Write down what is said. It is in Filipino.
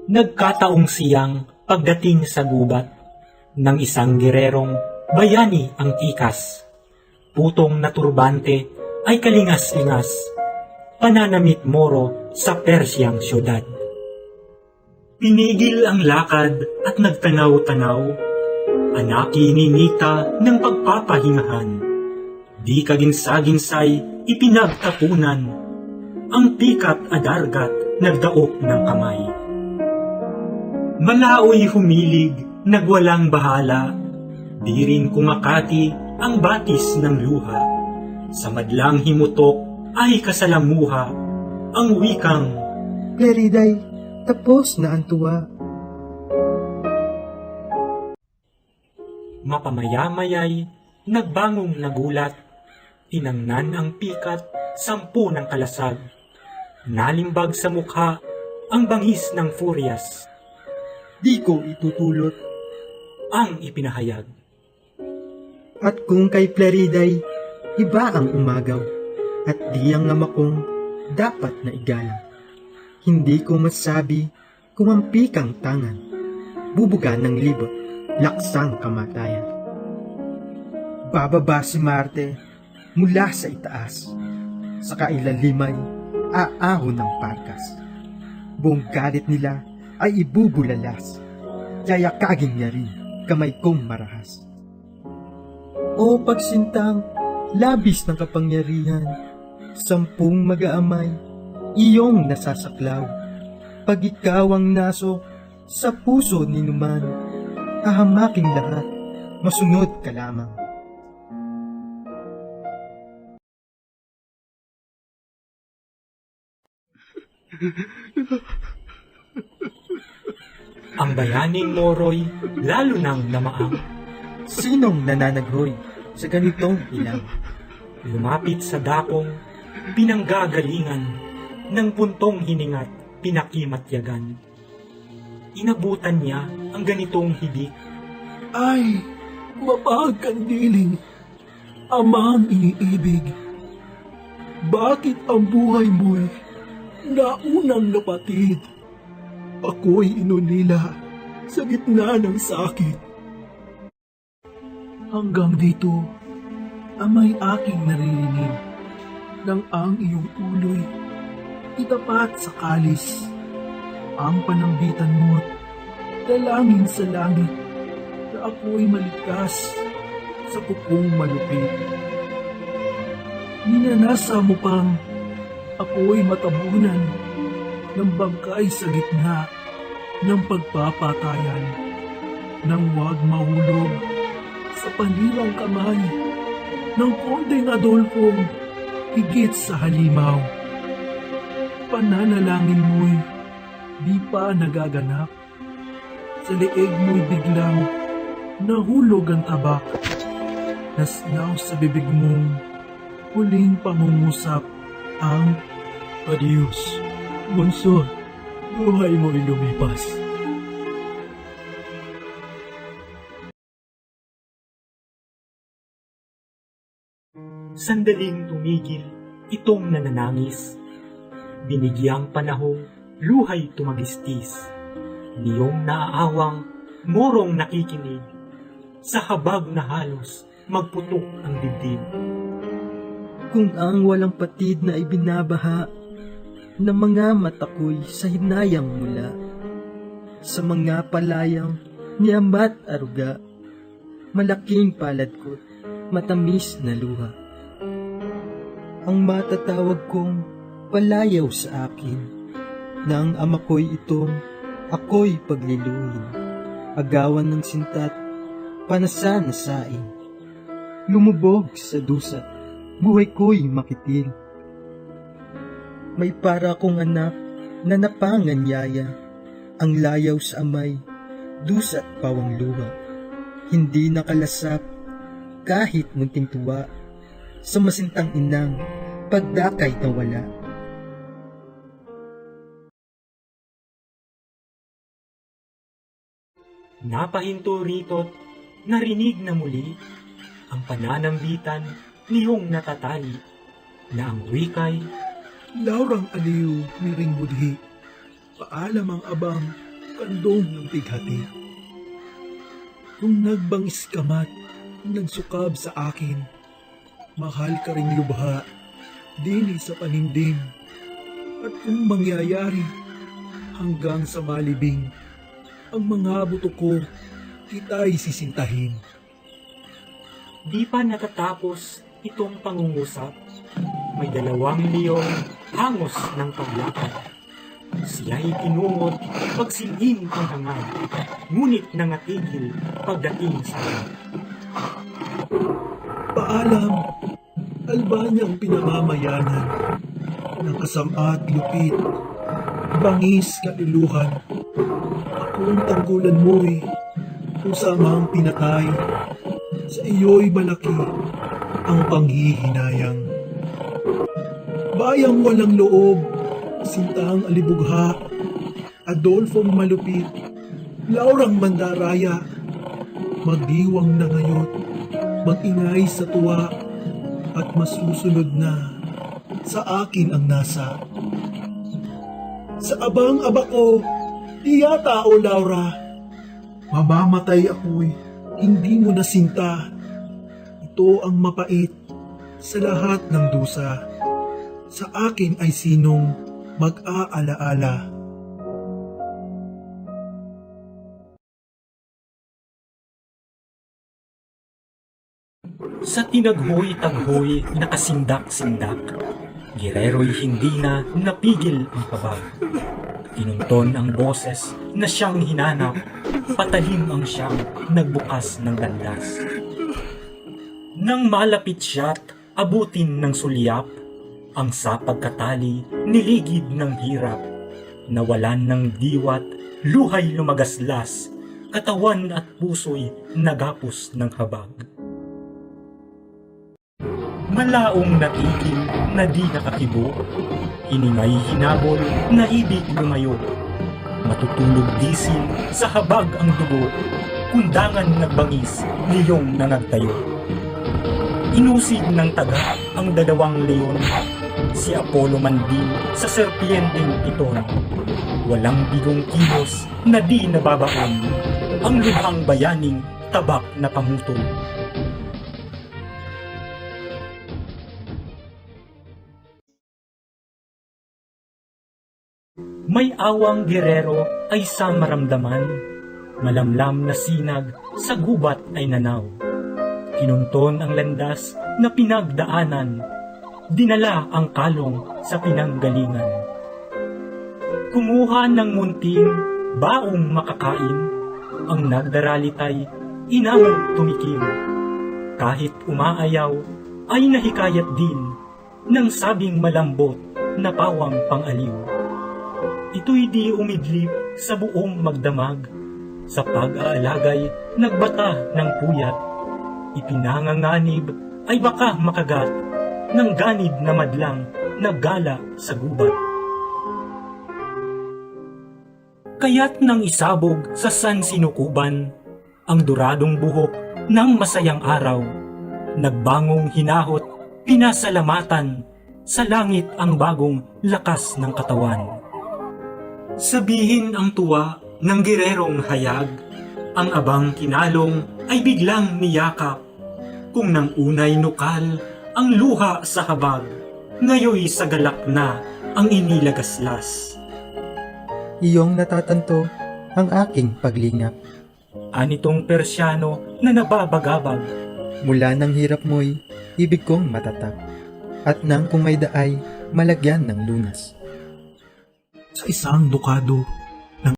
Nagkataong siyang pagdating sa gubat ng isang girerong bayani ang tikas. Putong na turbante ay kalingas-lingas, pananamit Moro sa Persyang syudad. Pinigil ang lakad at nagtanaw-tanaw, anaki ni Nita ng pagpapahingahan. Di kaginsa-ginsay ipinagtapunan, ang pikat adargat nagdaop ng kamay. Malaoy humilig, nagwalang bahala, di rin kumakati ang batis ng luha. Sa madlang himutok ay kasalamuha, ang wikang, Pleriday, tapos na ang tuwa. Mapamaya-mayay, nagbangong nagulat, tinangnan ang pikat, 10 ng kalasag. Nalimbag sa mukha ang bangis ng furyas. Di ko itutulot. Ang ipinahayag. At kung kay Pleriday, iba ang umagaw, at di ang ama kong dapat na igalang. Hindi ko masabi kung ang pikang tangan, bubuga ng libot, laksang kamatayan. Bababa si Marte mula sa itaas, sa kailalimay aahon ng parkas. Buong galit nila ay ibubulalas, yayakagin niya rin kamay kong marahas. O pagsintang, labis ng kapangyarihan, 10 mag-aamay, iyong nasasaklaw. Pag ikaw ang nasok sa puso ni Numan, hahamaking lahat, masunod ka lamang. Ang bayaning Moro'y lalo nang namaang. Sinong nananaghoy sa ganitong ilang? Lumapit sa dakong, pinanggagalingan, ng puntong hiningat, pinakimatyagan. Inabutan niya ang ganitong hibik. Ay, mapagkandiling, amang iniibig. Bakit ang buhay mo'y naunang napatid? Ako'y inunila sa gitna ng sakit. Hanggang dito, amay aking naririnig nang ang iyong ulo'y itapat sa kalis. Ang panambitan mo't dalangin sa langit na ako'y maligtas sa pupong malupit. Ninanasa mo pang ako'y matabunan ng bangkay sa gitna ng pagpapatayan, nang huwag mahulog sa panirang kamay ng Kondeng Adolfong higit sa halimaw. Pananalangin mo'y di pa nagaganap, sa leeg mo'y biglang nahulog ang tabak, nasnaw sa bibig mong huling pangungusap ang adios. Bunso, buhay mo'y lumipas. Sandaling tumigil itong nananangis. Binigyang panahong luhay tumagistis. Niyong naaawang Morong nakikinig. Sa habag na halos magputok ang dibdib. Kung ang walang patid na ibinabaha ng mga mata ko'y sa hinayang mula, sa mga palayang ni Amat Aruga, malaking palad ko, matamis na luha. Ang matatawag kong palayaw sa akin, nang ama ko'y itong ako'y pagliluhin, agawan ng sintat, panasan na saing, lumubog sa dusat, buhay ko'y makitil. May para kong anak na napanganyaya, ang layaw sa amay, dusat pawang luha. Hindi nakalasap kahit munting tuwa, sa masintang inang pagdakay na wala. Napahinto rito't narinig na muli ang pananambitan niyong natatali na ang wikay, Laurang aliw, miring budhi, paalam ang abang kandong ng bighati. Kung nagbangis ka mat, nagsukab sa akin, mahal ka ring lubha, dini sa panimdim. At kung mangyayari, hanggang sa malibing, ang mga buto ko, kita'y sisintahin. Di pa natatapos itong pangungusap. May 2 leon hangos ng paglakad. Siya'y tinungot pagsilin ang hangad, ngunit nangatigil pagdating sa harap. Paalam, Albanyang pinamamayanan, ng kasamat lupit, bangis kailuhan. Akong tanggulan mo'y usamang pinatay, sa iyo'y malaki ang panghihinayang. Bayang walang loob, sintang alibugha, Adolfong malupit, Laurang Mandaraya, magdiwang na ngayon, mag-ingay sa tuwa, at masusunod na sa akin ang nasa. Sa abang-aba ko, di yata o Laura, mamamatay ako'y hindi mo nasinta. Ito ang mapait sa lahat ng dusa. Sa akin ay sinong mag-aalaala. Sa tinaghoy-taghoy nakasindak-sindak, girero'y hindi na napigil ang kabag. Tinunton ang boses na siyang hinanap, patalim ang siyang nagbukas ng landas. Nang malapit siya't abutin ng sulyap, ang sapagkatali niligid ng hirap, nawalan ng diwat, luhay lumagaslas, katawan at puso'y nagapos ng habag. Malaong natigil na di nakakibo, hiningay hinabol na ibig lumayo. Matutulog disil sa habag ang dugo, kundangan nagbangis, liyong nangagtayo. Inusig ng taga ang 2 leon, si Apollo Mandil sa serpienteng piton. Walang bigong kilos na di nababaon, ang lubhang bayaning tabak na pamutol. May awang gerero ay sa maramdaman, malamlam na sinag sa gubat ay nanaw. Kinunton ang landas na pinagdaanan, dinala ang kalong sa pinanggalingan. Kumuha ng munting baong makakain, ang nagdaralitay inamang tumikim. Kahit umaayaw ay nahikayat din ng sabing malambot na pawang pangaliw. Ito'y di umidlip sa buong magdamag, sa pag-aalagay nagbata ng puyat. Ipinanganganib ay baka makagat ng ganid na madlang naggala sa gubat. Kaya't nang isabog sa sansinukuban ang duradong buhok ng masayang araw, nagbangong hinahot, pinasalamatan, sa langit ang bagong lakas ng katawan. Sabihin ang tuwa ng girerong hayag, ang abang kinalong ay biglang niyakap. Kung nang unay nukal ang luha sa habag, ngayoy sa galak na ang inilagaslas. Iyong natatanto ang aking paglingap. Anitong Persyano na nababagabag, Mula ng hirap mo'y ibig kong matatag, at nang kung may daay, malagyan ng lunas. Sa isang dukado,